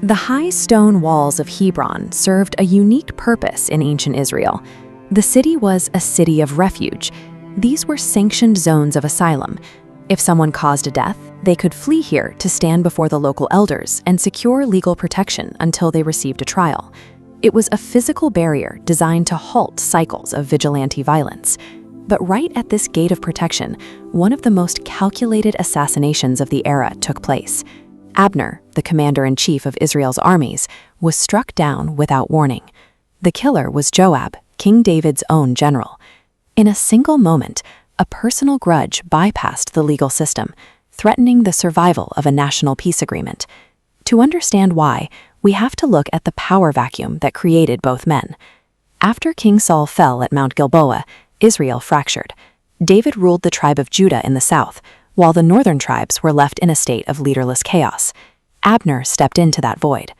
The high stone walls of Hebron served a unique purpose in ancient Israel. The city was a city of refuge. These were sanctioned zones of asylum. If someone caused a death, they could flee here to stand before the local elders and secure legal protection until they received a trial. It was a physical barrier designed to halt cycles of vigilante violence. But right at this gate of protection, one of the most calculated assassinations of the era took place. Abner, the commander-in-chief of Israel's armies, was struck down without warning. The killer was Joab, King David's own general. In a single moment, a personal grudge bypassed the legal system, threatening the survival of a national peace agreement. To understand why, we have to look at the power vacuum that created both men. After King Saul fell at Mount Gilboa, Israel fractured. David ruled the tribe of Judah in the south, while the northern tribes were left in a state of leaderless chaos. Abner stepped into that void.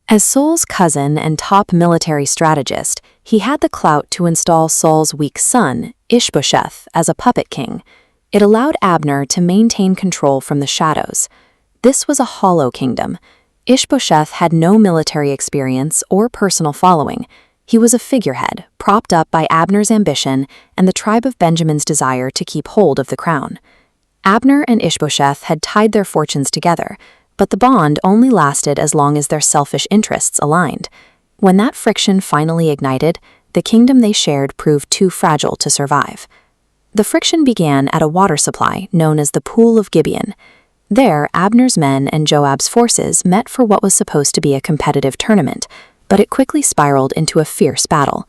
As Saul's cousin and top military strategist, he had the clout to install Saul's weak son, Ish-bosheth, as a puppet king. It allowed Abner to maintain control from the shadows. This was a hollow kingdom. Ish-bosheth had no military experience or personal following. He was a figurehead, propped up by Abner's ambition and the tribe of Benjamin's desire to keep hold of the crown. Abner and Ish-bosheth had tied their fortunes together, but the bond only lasted as long as their selfish interests aligned. When that friction finally ignited, the kingdom they shared proved too fragile to survive. The friction began at a water supply known as the Pool of Gibeon. There, Abner's men and Joab's forces met for what was supposed to be a competitive tournament, but it quickly spiraled into a fierce battle.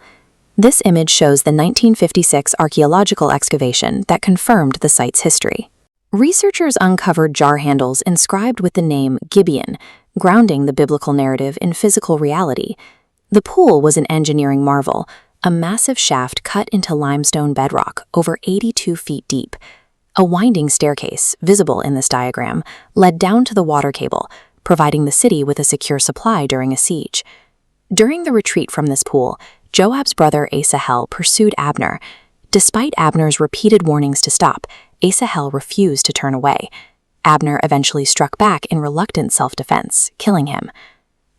This image shows the 1956 archaeological excavation that confirmed the site's history. Researchers uncovered jar handles inscribed with the name Gibeon, grounding the biblical narrative in physical reality. The pool was an engineering marvel, a massive shaft cut into limestone bedrock over 82 feet deep. A winding staircase, visible in this diagram, led down to the water cable, providing the city with a secure supply during a siege. During the retreat from this pool, Joab's brother Asahel pursued Abner. Despite Abner's repeated warnings to stop, Asahel refused to turn away. Abner eventually struck back in reluctant self-defense, killing him.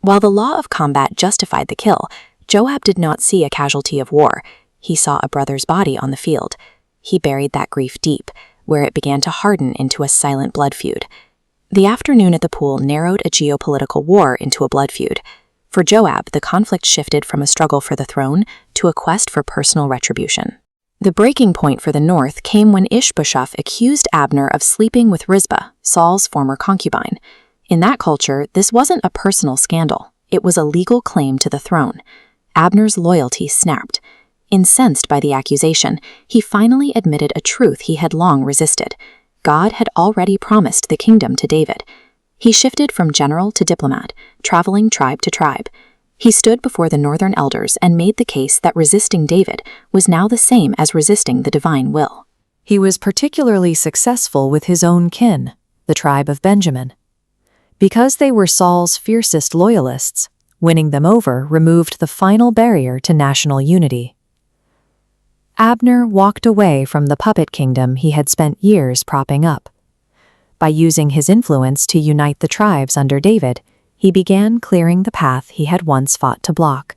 While the law of combat justified the kill, Joab did not see a casualty of war. He saw a brother's body on the field. He buried that grief deep, where it began to harden into a silent blood feud. The afternoon at the pool narrowed a geopolitical war into a blood feud. For Joab, the conflict shifted from a struggle for the throne to a quest for personal retribution. The breaking point for the north came when Ish-bosheth accused Abner of sleeping with Rizpah, Saul's former concubine. In that culture, this wasn't a personal scandal. It was a legal claim to the throne. Abner's loyalty snapped. Incensed by the accusation, he finally admitted a truth he had long resisted. God had already promised the kingdom to David. He shifted from general to diplomat, traveling tribe to tribe. He stood before the northern elders and made the case that resisting David was now the same as resisting the divine will. He was particularly successful with his own kin, the tribe of Benjamin. Because they were Saul's fiercest loyalists, winning them over removed the final barrier to national unity. Abner walked away from the puppet kingdom he had spent years propping up. By using his influence to unite the tribes under David, he began clearing the path he had once fought to block.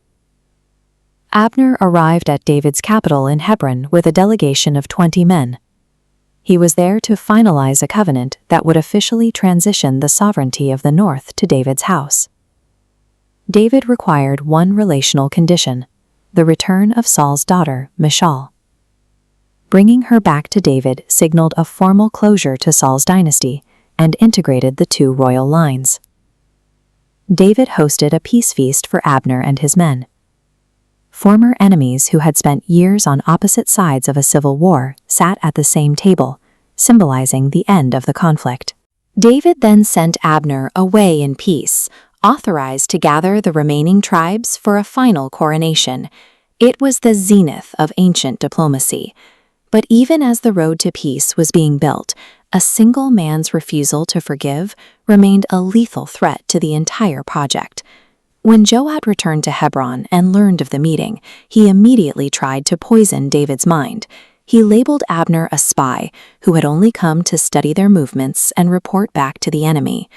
Abner arrived at David's capital in Hebron with a delegation of 20 men. He was there to finalize a covenant that would officially transition the sovereignty of the north to David's house. David required one relational condition: the return of Saul's daughter, Michal. Bringing her back to David signaled a formal closure to Saul's dynasty and integrated the two royal lines. David hosted a peace feast for Abner and his men. Former enemies who had spent years on opposite sides of a civil war sat at the same table, symbolizing the end of the conflict. David then sent Abner away in peace, authorized to gather the remaining tribes for a final coronation. It was the zenith of ancient diplomacy. But even as the road to peace was being built, a single man's refusal to forgive remained a lethal threat to the entire project. When Joab returned to Hebron and learned of the meeting, he immediately tried to poison David's mind. He labeled Abner a spy who had only come to study their movements and report back to the enemy.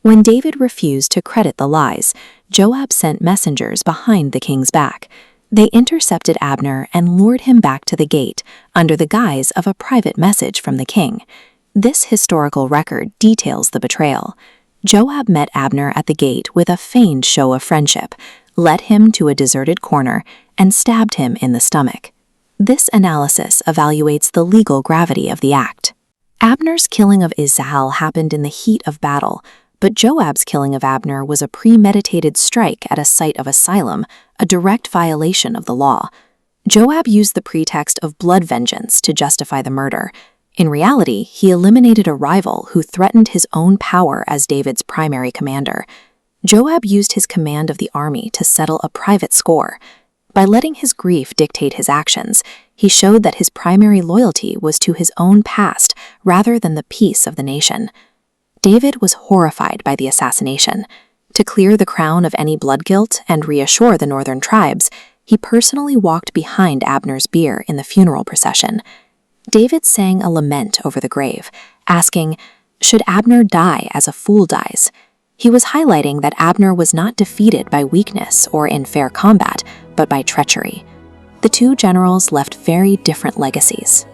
When David refused to credit the lies, Joab sent messengers behind the king's back. They intercepted Abner and lured him back to the gate under the guise of a private message from the king. This historical record details the betrayal. Joab met Abner at the gate with a feigned show of friendship, led him to a deserted corner, and stabbed him in the stomach. This analysis evaluates the legal gravity of the act. Abner's killing of Asahel happened in the heat of battle, but Joab's killing of Abner was a premeditated strike at a site of asylum, a direct violation of the law. Joab used the pretext of blood vengeance to justify the murder. In reality, he eliminated a rival who threatened his own power as David's primary commander. Joab used his command of the army to settle a private score. By letting his grief dictate his actions, he showed that his primary loyalty was to his own past rather than the peace of the nation. David was horrified by the assassination. To clear the crown of any blood guilt and reassure the northern tribes, he personally walked behind Abner's bier in the funeral procession. David sang a lament over the grave, asking, "Should Abner die as a fool dies?" He was highlighting that Abner was not defeated by weakness or in fair combat, but by treachery. The two generals left very different legacies.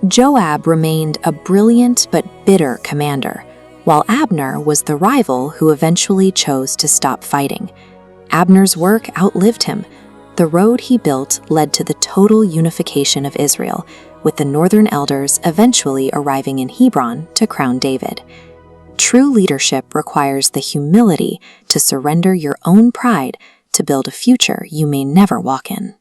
Joab remained a brilliant but bitter commander, while Abner was the rival who eventually chose to stop fighting. Abner's work outlived him. The road he built led to the total unification of Israel, with the northern elders eventually arriving in Hebron to crown David. True leadership requires the humility to surrender your own pride to build a future you may never walk in.